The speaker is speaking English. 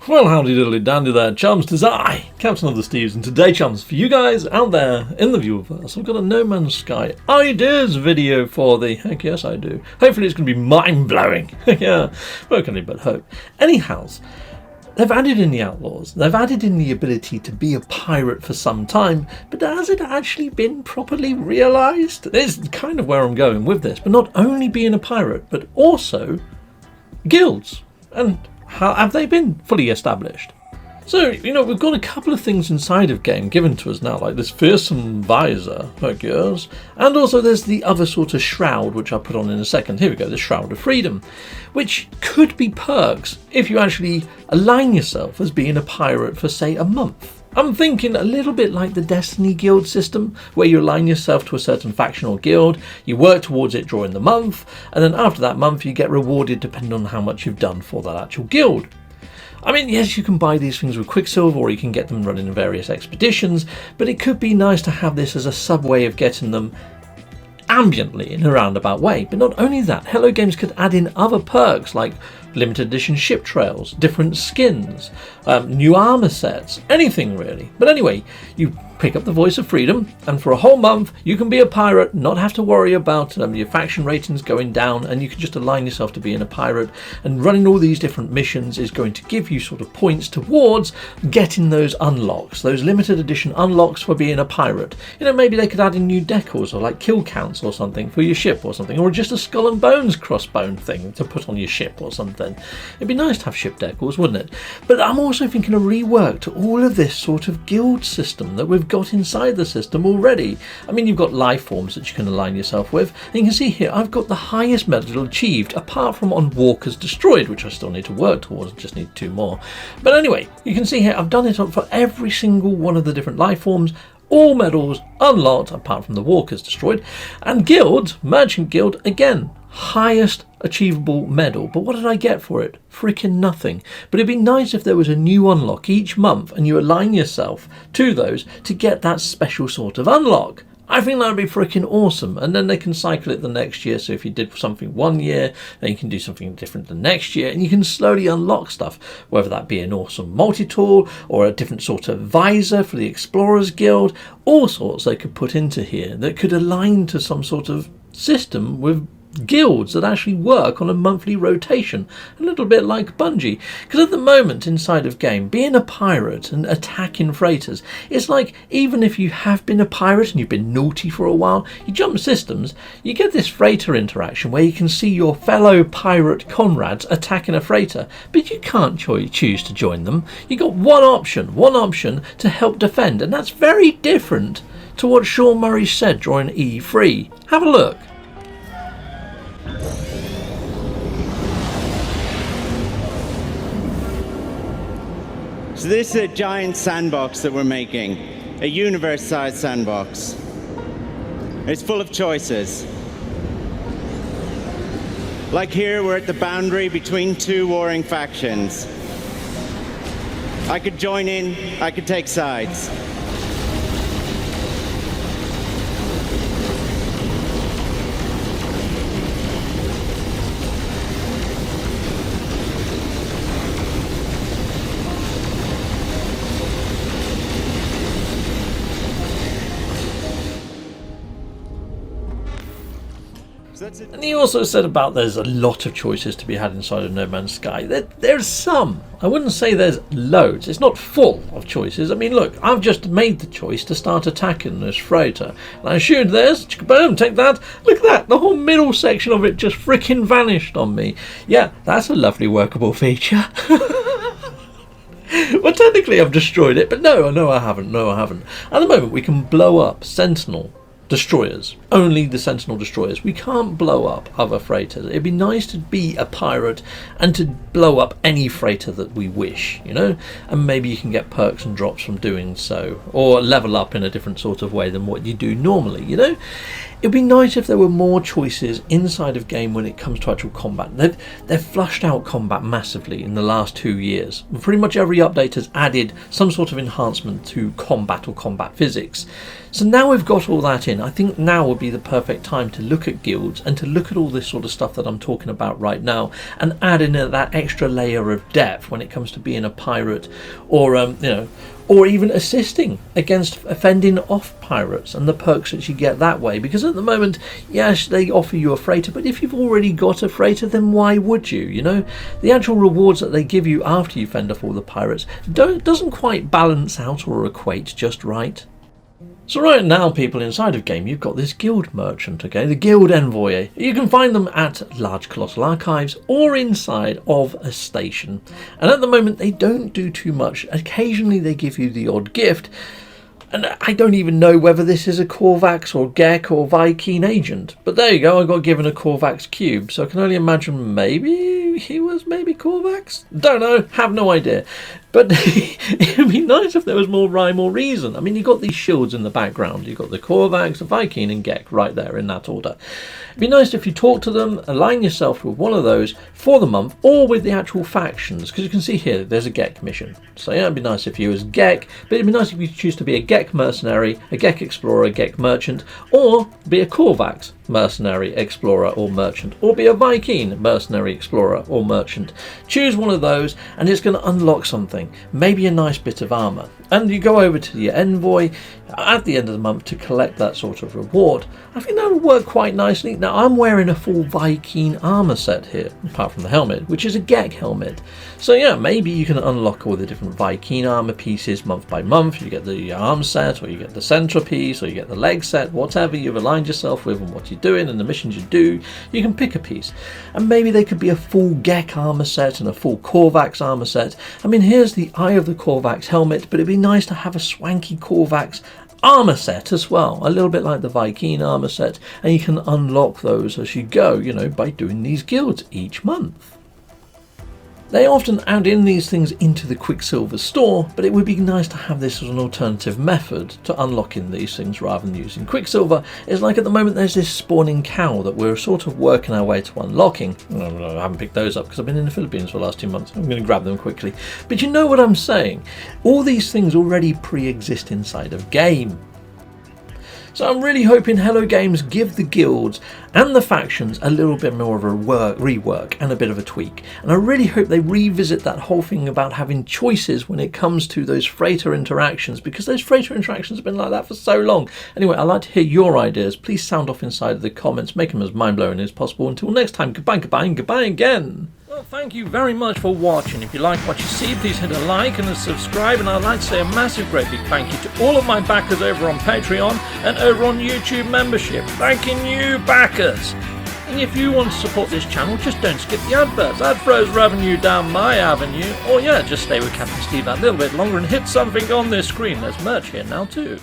Well, howdy diddly dandy there, chums. 'Tis I, Captain of the Steves, and today, chums, for you guys out there in the viewerverse, I've got a No Man's Sky Ideas video for thee. Heck yes, I do. Hopefully it's going to be mind-blowing. Yeah, well, can but hope. Anyhows, they've added in the Outlaws, they've added in the ability to be a pirate for some time, but has it actually been properly realised? It's kind of where I'm going with this, but not only being a pirate, but also guilds. And how have they been fully established? So, we've got a couple of things inside of game given to us now, like this fearsome visor, I guess, and also there's the other sort of shroud, which I'll put on in a second. Here we go, the Shroud of Freedom, which could be perks if you actually align yourself as being a pirate for, say, a month. I'm thinking a little bit like the Destiny guild system, where you align yourself to a certain faction or guild, you work towards it during the month, and then after that month you get rewarded depending on how much you've done for that actual guild. I mean, yes, you can buy these things with Quicksilver, or you can get them running in various expeditions, but it could be nice to have this as a sub way of getting them ambiently in a roundabout way. But not only that, Hello Games could add in other perks like limited edition ship trails, different skins, new armor sets, anything really. But anyway, you pick up the Voice of Freedom, and for a whole month you can be a pirate, not have to worry about your faction ratings going down, and you can just align yourself to being a pirate, and running all these different missions is going to give you sort of points towards getting those unlocks, those limited edition unlocks for being a pirate. Maybe they could add in new decals or like kill counts or something for your ship or something, or just a skull and bones crossbone thing to put on your ship or something. It'd be nice to have ship decals, wouldn't it? But I'm also thinking a rework to all of this sort of guild system that we've got inside the system already. I mean, you've got life forms that you can align yourself with, and you can see here I've got the highest medal achieved apart from on Walkers Destroyed, which I still need to work towards, just need 2 more. But anyway, you can see here I've done it for every single one of the different life forms, all medals unlocked apart from the Walkers Destroyed. And guild, Merchant Guild, again, highest achievable medal. But what did I get for it? Freaking nothing. But it'd be nice if there was a new unlock each month and you align yourself to those to get that special sort of unlock. I think that would be freaking awesome, and then they can cycle it the next year. So if you did something one year, then you can do something different the next year, and you can slowly unlock stuff, whether that be an awesome multi-tool or a different sort of visor for the Explorers Guild. All sorts they could put into here that could align to some sort of system with guilds that actually work on a monthly rotation, a little bit like Bungie. Because at the moment inside of game, being a pirate and attacking freighters, it's like, even if you have been a pirate and you've been naughty for a while, you jump systems, you get this freighter interaction where you can see your fellow pirate comrades attacking a freighter, but you can't choose to join them. You got one option to help defend, and that's very different to what Sean Murray said during E3. Have a look. So this is a giant sandbox that we're making, a universe-sized sandbox. It's full of choices. Like here, we're at the boundary between 2 warring factions. I could join in, I could take sides. And he also said about there's a lot of choices to be had inside of No Man's Sky. There's some. I wouldn't say there's loads. It's not full of choices. I mean, look, I've just made the choice to start attacking this freighter. And I shoot this, boom, take that. Look at that. The whole middle section of it just freaking vanished on me. Yeah, that's a lovely workable feature. Well, technically I've destroyed it, but no, I haven't. At the moment, we can blow up Sentinel destroyers, only the Sentinel destroyers. We can't blow up other freighters. It'd be nice to be a pirate and to blow up any freighter that we wish, and maybe you can get perks and drops from doing so, or level up in a different sort of way than what you do normally. It'd be nice if there were more choices inside of game when it comes to actual combat. They've flushed out combat massively in the last 2 years. Pretty much every update has added some sort of enhancement to combat or combat physics. So now we've got all that in, I think now would be the perfect time to look at guilds and to look at all this sort of stuff that I'm talking about right now and add in that extra layer of depth when it comes to being a pirate, or or even assisting against fending off pirates and the perks that you get that way. Because at the moment, yes, they offer you a freighter, but if you've already got a freighter, then why would you? You know, the actual rewards that they give you after you fend off all the pirates doesn't quite balance out or equate just right. So right now, people, inside of game, you've got this guild merchant, okay, the guild envoy. You can find them at large colossal archives or inside of a station. And at the moment, they don't do too much. Occasionally, they give you the odd gift. And I don't even know whether this is a Korvax or Gek or Viking agent. But there you go, I got given a Korvax cube. So I can only imagine maybe he was Korvax? Don't know, have no idea. But it would be nice if there was more rhyme or reason. I mean, you've got these shields in the background. You've got the Korvax, the Viking and Gek right there in that order. It'd be nice if you talk to them, align yourself with one of those for the month or with the actual factions. Because you can see here, there's a Gek mission. So yeah, it'd be nice if you was Gek. But it'd be nice if you choose to be a Gek mercenary, a Gek explorer, a Gek merchant, or be a Korvax mercenary, explorer or merchant, or be a Viking mercenary, explorer or merchant. Choose one of those and it's going to unlock something, maybe a nice bit of armor, and you go over to your envoy at the end of the month to collect that sort of reward. I think that will work quite nicely. Now I'm wearing a full Viking armor set here, apart from the helmet, which is a Gek helmet. So yeah, maybe you can unlock all the different Viking armor pieces month by month. You get the arm set, or you get the centerpiece, or you get the leg set, whatever you've aligned yourself with and what you're doing and the missions you do, you can pick a piece. And maybe they could be a full Gek armor set and a full Korvax armor set. I mean, here's the Eye of the Korvax helmet, but it'd be nice to have a swanky Korvax armor set as well, a little bit like the Viking armor set, and you can unlock those as you go, you know, by doing these guilds each month. They often add in these things into the Quicksilver store, but it would be nice to have this as an alternative method to unlocking these things rather than using Quicksilver. It's like at the moment there's this spawning cow that we're sort of working our way to unlocking. I haven't picked those up because I've been in the Philippines for the last 2 months. I'm going to grab them quickly. But you know what I'm saying? All these things already pre-exist inside of game. So I'm really hoping Hello Games give the guilds and the factions a little bit more of a rework and a bit of a tweak. And I really hope they revisit that whole thing about having choices when it comes to those freighter interactions, because those freighter interactions have been like that for so long. Anyway, I'd like to hear your ideas. Please sound off inside of the comments. Make them as mind-blowing as possible. Until next time, goodbye, goodbye, and goodbye again. Well, thank you very much for watching. If you like what you see, please hit a like and a subscribe. And I'd like to say a massive, great big thank you to all of my backers over on Patreon and over on YouTube membership. Thanking you, backers. And if you want to support this channel, just don't skip the adverts. That throws revenue down my avenue. Or yeah, just stay with Captain Steve that little bit longer and hit something on this screen. There's merch here now too.